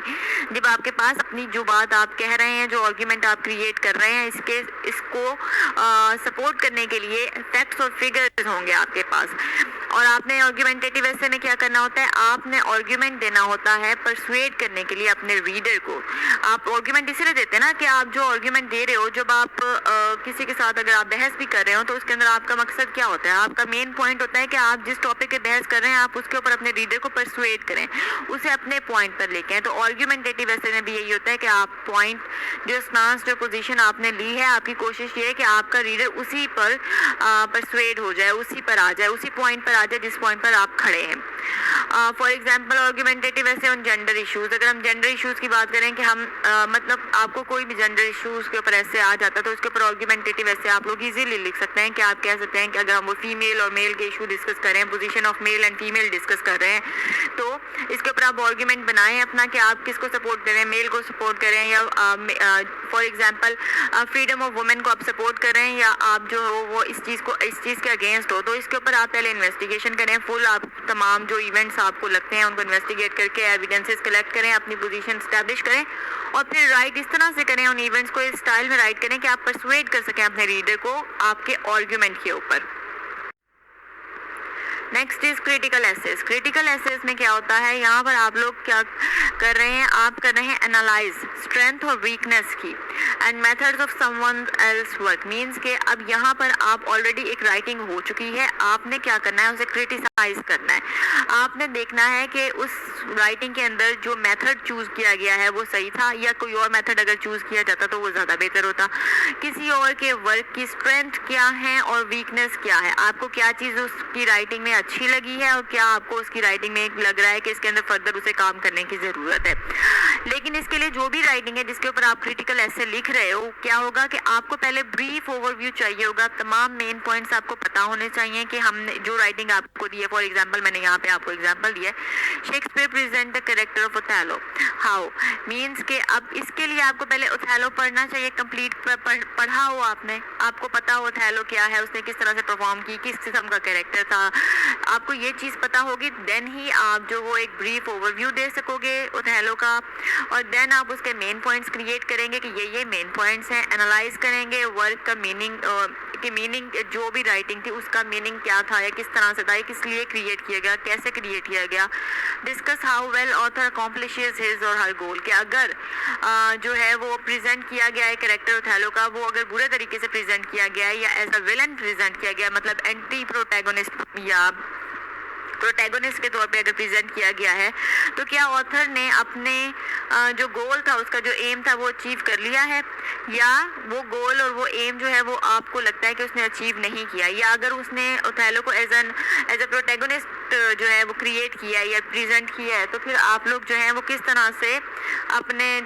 जब आपके पास अपनी जो बात आप कह रहे हैं, जो आर्ग्यूमेंट आप क्रिएट कर रहे हैं, इसको सपोर्ट करने के लिए फैक्ट्स और फिगर्स होंगे आपके पास। और आपने आर्ग्यूमेंटेटिव ऐसे में क्या करना होता है, आपने आर्ग्यूमेंट देना होता है परसुएड करने के लिए अपने रीडर को। आप आर्ग्यूमेंट इसलिए देते हैं ना कि आप जो आर्ग्यूमेंट दे रहे हो, जब आप किसी के साथ अगर आप बहस भी कर रहे हो तो उसके अंदर आपका मकसद क्या होता है, आपका मेन पॉइंट होता है कि आप जिस टॉपिक पे बहस कर रहे हैं आप उसके ऊपर अपने रीडर को परसुएड करें, उसे अपने पॉइंट पर लेके आए। तो आर्ग्यूमेंटेटिव ऐसे में भी यही होता है कि आप पॉइंट जो स्टांस जो पोजीशन आपने ली है, आपकी कोशिश ये है कि आपका रीडर उसी पर परसुएड हो जाए, उसी पर आ जाए, उसी पॉइंट पर आ जाए जिस पॉइंट पर आप खड़े हैं। फॉर एग्जाम्पल आर्ग्यूमेंटेटिव ऐसे ऑन जेंडर इशूज़, अगर हम जेंडर इशूज़ की बात करें कि हम मतलब आपको कोई भी जेंडर इशूज़ के ऊपर ऐसे आ जाता है तो उसके ऊपर आर्ग्यूमेंटेटिव ऐसे आप लोग इजीली लिख सकते हैं कि आप कह सकते हैं कि अगर हम वो फीमेल और मेल के इशू डिस्कस कर रहे हैं, position of male and female discuss कर रहे हैं, तो इसके ऊपर आप आर्ग्यूमेंट बनाएं अपना कि आप किसको सपोर्ट करें, मेल को सपोर्ट करें या for example freedom of women को आप सपोर्ट कर रहे हैं या आप जो हो वो इस चीज़ के अगेंस्ट हो। तो इसके ऊपर आप पहले इन्वेस्टिगेशन करें, फुल आप तमाम जो इवेंट्स आपको लगते हैं उनको इन्वेस्टिगेट करके एविडेंसेस कलेक्ट करें, अपनी पोजीशन स्टैब्लिश करें और फिर राइट इस तरह से करें, उन इवेंट्स को इस स्टाइल में राइट करें कि आप परसुएड कर सकें अपने रीडर को आपके आर्ग्यूमेंट के ऊपर। Next is critical essays. Critical essays में क्या होता है, यहाँ पर आप लोग क्या कर रहे हैं, आप कर रहे हैं एनालाइज स्ट्रेंथ और वीकनेस की and methods of someone else work. Means के अब यहाँ पर आप ऑलरेडी एक राइटिंग हो चुकी है, आपने क्या करना है, उसे क्रिटिसाइज करना है। आपने देखना है कि उस राइटिंग के अंदर जो मेथड चूज किया गया है वो सही था, या कोई और मेथड अगर चूज किया जाता तो वो ज़्यादा बेहतर होता। किसी और के वर्क की स्ट्रेंथ क्या है और वीकनेस क्या है, आपको क्या चीज़ उसकी राइटिंग में अच्छी लगी है और क्या आपको उसकी राइटिंग में लग रहा है कि इसके अंदर फर्दर उसे काम करने की ज़रूरत है। लेकिन इसके लिए जो भी राइटिंग है जिसके ऊपर आप क्रिटिकल ऐसे लिख रहे हो, क्या होगा कि आपको पहले ब्रीफ ओवरव्यू चाहिए होगा, तमाम मेन पॉइंट्स आपको पता होने चाहिए कि हमने जो राइटिंग आपको दी है। फॉर एग्जांपल मैंने यहाँ पे आपको एग्जांपल दिया है, Shakespeare present the character of Othello how, means के अब इसके लिए आपको पहले ओथेलो पढ़ना चाहिए, कंप्लीट पढ़ा हो आपने, आपको पता हो ओथेलो क्या है, उसने किस तरह से परफॉर्म की, किस किस्म का कैरेक्टर था, आपको ये चीज़ पता होगी, देन ही आप जो वो एक ब्रीफ ओवरव्यू दे सकोगे ओथेलो का, और देन आप उसके मेन पॉइंट्स क्रिएट करेंगे कि ये मेन पॉइंट्स हैं, एनालाइज करेंगे वर्क का मीनिंग कि मीनिंग जो भी राइटिंग थी उसका मीनिंग क्या था या किस तरह से था, या किस लिए क्रिएट किया गया, कैसे क्रिएट किया गया। Discuss how well author accomplishes his or her गोल, कि अगर जो है वो प्रेजेंट किया गया है कैरेक्टर ओथेलो का, वो अगर बुरे तरीके से प्रेजेंट किया गया है या एज अ विलन प्रेजेंट किया गया, मतलब एंटी प्रोटैगोनिस्ट या प्रोटैगोनिस्ट के तौर पे अगर प्रेजेंट किया गया है, तो क्या ऑथर ने अपने जो गोल था, उसका जो एम था वो अचीव कर लिया है, या वो गोल और वो एम जो है वो आपको लगता है कि उसने अचीव नहीं किया, या अगर उसने ओथेलो को एज अ प्रोटैगोनिस्ट जो है वो क्रिएट किया है या प्रेजेंट किया है, तो फिर आप लोग जो है वो किस तरह से अपने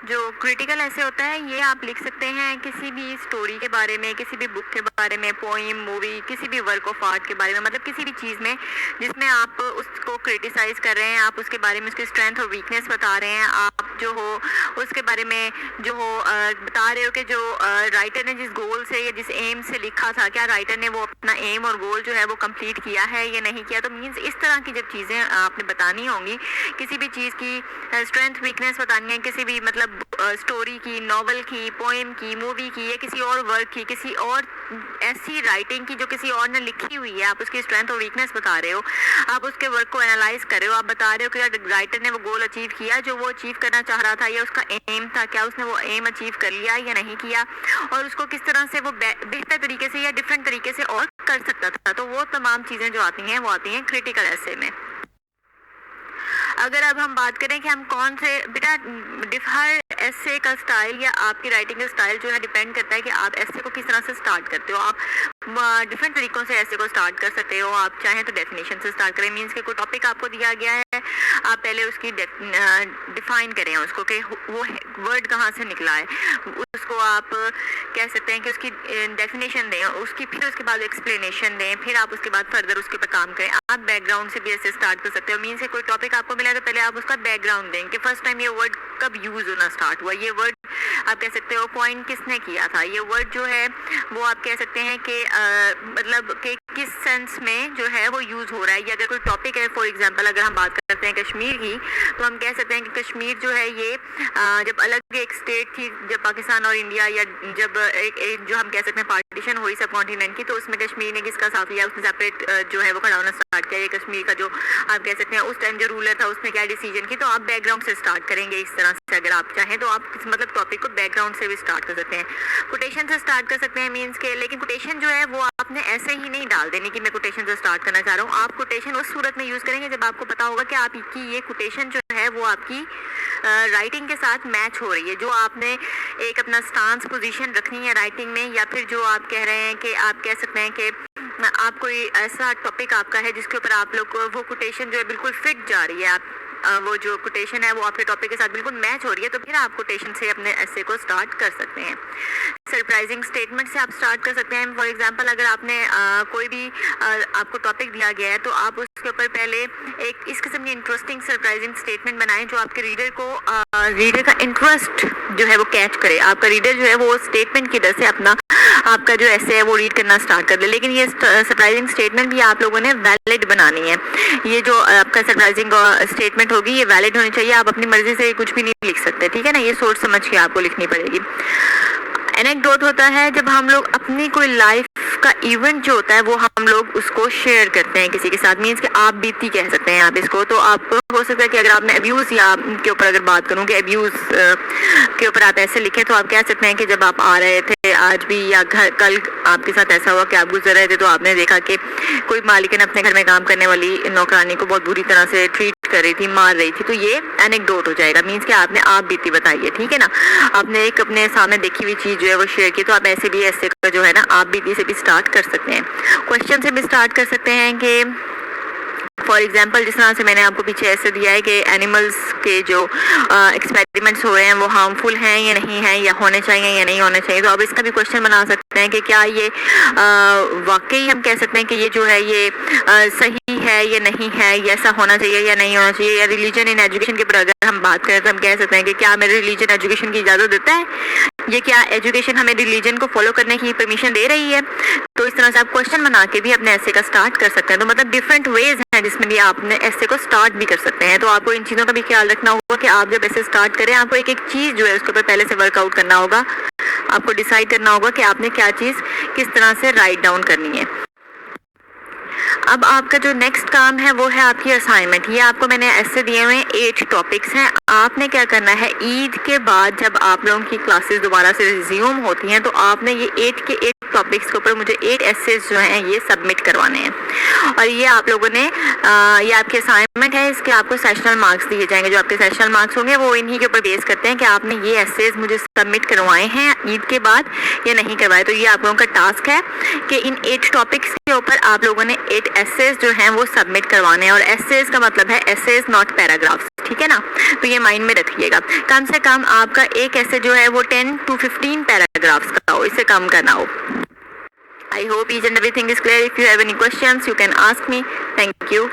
जो क्रिटिकल ऐसे होता है ये आप लिख सकते हैं किसी भी स्टोरी के बारे में, किसी भी बुक के बारे में, पोइम, मूवी, किसी भी वर्क ऑफ आर्ट के बारे में, मतलब किसी भी चीज़ में जिसमें आप उसको क्रिटिसाइज कर रहे हैं, आप उसके बारे में उसकी स्ट्रेंथ और वीकनेस बता रहे हैं, आप जो हो उसके बारे में जो हो बता रहे हो कि जो राइटर ने जिस गोल से या जिस एम से लिखा था, क्या राइटर ने वो अपना एम और गोल जो है वो कंप्लीट किया है या नहीं किया। तो मीन्स इस तरह की जब चीज़ें आपने बतानी होंगी, किसी भी चीज़ की स्ट्रेंथ वीकनेस बतानी है, किसी भी मतलब स्टोरी की, नॉवल की, पोएम की, मूवी की, या किसी और वर्क की, किसी और ऐसी राइटिंग की जो किसी और ने लिखी हुई है, आप उसकी स्ट्रेंथ और वीकनेस बता रहे हो, आप उसके वर्क को एनालाइज कर रहे हो, आप बता रहे हो कि राइटर ने वो गोल अचीव किया जो वो अचीव करना चाह रहा था, या उसका एम था, क्या उसने वो एम अचीव कर लिया या नहीं किया, और उसको किस तरह से वो बेहतर तरीके से या डिफरेंट तरीके से और कर सकता था। तो वो तमाम चीज़ें जो आती हैं वो आती हैं क्रिटिकल एसे में। अगर अब हम बात करें कि हम कौन से, बेटा हर एसे का स्टाइल या आपकी राइटिंग का स्टाइल जो है डिपेंड करता है कि आप एसे को किस तरह से स्टार्ट करते हो। आप डिफरेंट तरीकों से एसे को स्टार्ट कर सकते हो। आप चाहें तो डेफिनेशन से स्टार्ट करें, मीन्स कि कोई टॉपिक आपको दिया गया है, आप पहले उसकी डिफाइन करें उसको कि वो वर्ड कहाँ से निकला है, उसको आप कह सकते हैं कि उसकी डेफिनेशन दें, उसकी फिर उसके बाद एक्सप्लेनेशन दें, फिर आप उसके बाद फर्दर उसके ऊपर काम करें। आप बैकग्राउंड से भी ऐसे स्टार्ट कर सकते हो, मीन्स कि कोई टॉपिक आपको मिला तो पहले आप उसका बैकग्राउंड दें कि फर्स्ट टाइम ये वर्ड कब यूज़ होना स्टार्ट हुआ, ये वर्ड आप कह सकते हो कॉइन किसने किया था, ये वर्ड जो है वो आप कह सकते हैं कि मतलब कि किस सेंस में जो है वो यूज़ हो रहा है। या अगर कोई टॉपिक है, फॉर एग्जांपल अगर हम बात करते हैं कश्मीर की, तो हम कह सकते हैं कि कश्मीर जो है ये जब अलग एक स्टेट थी, जब पाकिस्तान और इंडिया, या जब एक जो हम कह सकते हैं पार्टीशन हुई सब कॉन्टिनेंट की, तो उसमें कश्मीर ने किसका साथ लिया, उसने सेपरेट जो है वो खड़ा होना स्टार्ट किया। ये कश्मीर का जो आप कह सकते हैं उस टाइम जो रूलर था उसने क्या डिसीजन की, तो आप बैकग्राउंड से स्टार्ट करेंगे इस तरह से। अगर आप चाहें तो आप मतलब टॉपिक को बैकग्राउंड से भी स्टार्ट कर सकते हैं, कोटेशन से स्टार्ट कर सकते हैं, मीन्स के। लेकिन कोटेशन जो है वो आपने ऐसे ही नहीं डाल देनी कि मैं कोटेशन से स्टार्ट करना चाह रहा हूँ। आप कोटेशन उस सूरत में यूज़ करेंगे जब आपको पता होगा कि आपकी ये कोटेशन जो है वो आपकी राइटिंग के साथ मैच हो रही है, जो आपने एक अपना स्टांस पोजीशन रखनी है राइटिंग में, या फिर जो आप कह रहे हैं कि आप कह सकते हैं कि आप कोई ऐसा टॉपिक आपका है जिसके ऊपर आप लोग को वो कोटेशन जो है बिल्कुल फिट जा रही है, आप वो जो कोटेशन है वो आपके टॉपिक के साथ बिल्कुल मैच हो रही है, तो फिर आप कोटेशन से अपने ऐसे को स्टार्ट कर सकते हैं। सरप्राइजिंग स्टेटमेंट से आप स्टार्ट कर सकते हैं। फॉर एग्जांपल अगर आपने कोई भी आपको टॉपिक दिया गया है, तो आप उसके ऊपर पहले एक इस किस्म की इंटरेस्टिंग सरप्राइजिंग स्टेटमेंट बनाएं जो आपके रीडर का इंटरेस्ट जो है वो कैच करे। आपका रीडर जो है वो स्टेटमेंट की वजह से अपना आपका जो ऐसे है वो रीड करना स्टार्ट कर दे। लेकिन ये सरप्राइजिंग स्टेटमेंट भी आप लोगों ने वैलिड बनानी है। ये जो आपका सरप्राइजिंग स्टेटमेंट होगी ये वैलिड होनी चाहिए। आप अपनी मर्जी से कुछ भी नहीं लिख सकते, ठीक है ना, ये सोच समझ के आपको लिखनी पड़ेगी। एनेक्डोट होता है जब हम लोग अपनी कोई लाइफ का इवेंट जो होता है वो हम लोग उसको शेयर करते हैं किसी के साथ, मीन्स कि आप बीती कह सकते हैं आप इसको। तो आप हो सकता है कि अगर आपने अब्यूज़ या के ऊपर अगर बात करूँ कि अब्यूज़ के ऊपर आप ऐसे लिखें, तो आप कह सकते हैं कि जब आप आ रहे थे आज भी या कल आपके साथ ऐसा हुआ कि आप गुजर रहे थे, तो आपने देखा कि कोई मालिक ने अपने घर में काम करने वाली नौकरानी को बहुत बुरी तरह से ट्रीट कर रही थी, मार रही थी, तो ये एनेक्डोट हो जाएगा, मीन्स कि आपने आप बीती बताई है, ठीक है ना। आपने एक अपने सामने देखी हुई चीज़ जो है वो शेयर की, तो आप ऐसे भी ऐसे का जो है ना आप बीती से भी स्टार्ट कर सकते हैं, क्वेश्चन से भी स्टार्ट कर सकते हैं कि फॉर एग्जाम्पल जिस तरह से मैंने आपको पीछे ऐसे दिया है कि एनिमल्स के जो एक्सपेरिमेंट्स हो रहे हैं वो हार्मफुल हैं या नहीं हैं, या होने चाहिए या नहीं होने चाहिए, तो आप इसका भी क्वेश्चन बना सकते हैं कि क्या ये वाकई हम कह सकते हैं कि ये जो है ये सही है या नहीं है, या ऐसा होना चाहिए या नहीं होना चाहिए। या रिलीजन इन एजुकेशन के ऊपर अगर हम बात करें तो हम कह सकते हैं कि क्या हमें रिलीजन एजुकेशन की इजाज़त देता है, ये क्या एजुकेशन हमें रिलीजन को फॉलो करने की परमिशन दे रही है। तो इस तरह से आप क्वेश्चन बना के भी अपने ऐसे का स्टार्ट कर सकते हैं। तो मतलब डिफरेंट वेज हैं जिसमें भी आपने ऐसे को स्टार्ट भी कर सकते हैं। तो आपको इन चीज़ों का भी ख्याल रखना होगा कि आप जब ऐसे स्टार्ट करें आपको एक एक चीज़ जो है उसके ऊपर पहले से वर्कआउट करना होगा, आपको डिसाइड करना होगा कि आपने क्या चीज़ किस तरह से राइट डाउन करनी है। अब आपका जो नेक्स्ट काम है वो है आपकी असाइनमेंट। ये आपको मैंने ऐसे दिए हुए 8 टॉपिक्स हैं। आपने क्या करना है, ईद के बाद जब आप लोगों की क्लासेस दोबारा से रिज्यूम होती हैं तो आपने ये 8 के 8 टॉपिक्स के ऊपर मुझे 8 एसेज जो हैं ये सबमिट करवाने हैं। और ये आप लोगों ने ये आपके असाइनमेंट है, इसके आपको सेशनल मार्क्स दिए जाएंगे। जो आपके सेशनल मार्क्स होंगे वो इन्हीं के ऊपर बेस करते हैं कि आपने ये एसेज मुझे सबमिट करवाए हैं ईद के बाद या नहीं करवाए। तो ये आप लोगों का टास्क है कि इन 8 टॉपिक्स के ऊपर आप लोगों ने 8 एसेज जो हैं वो सबमिट करवाने हैं। और एसेज का मतलब है एसेज नॉट पैराग्राफ्स, ठीक है ना। तो ये माइंड में रखिएगा। कम से कम आपका एक ऐसे जो है वो 10 to 15 पैराग्राफ्स का हो, इससे कम करना हो। I hope each and everything is clear. If you have any questions, you can ask me. Thank you.